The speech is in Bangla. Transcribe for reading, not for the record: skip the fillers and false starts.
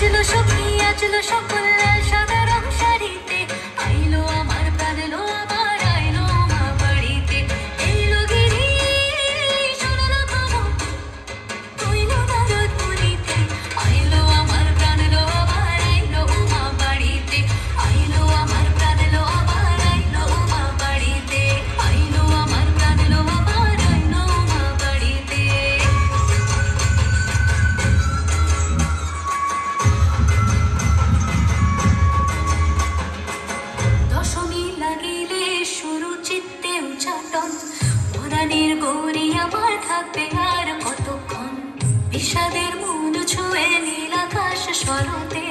সাজলো সখী আজলো সকল লাল সাদা রং শাড়িতে, আইলো আমার প্রাণ এলো আমার আইলো মা বাড়িতে। এলো গিরি শুনলো খবর কইলো নারদ মুনিতে, আইলো আমার প্রাণ এলো আমার আইলো মা বাড়িতে। আইলো আমার প্রাণ এলো আমার আইলো মা বাড়িতে, আইলো আমার প্রাণ এলো আমার আইলো মা বাড়িতে। দশমী লাগিলে শুরু চিত্তে উচ্চাটন, পরাণের গৌরী আমার থাকবে আর কতক্ষণ। বিষাদের মন ছুঁয়ে নীল আকাশ শরতে,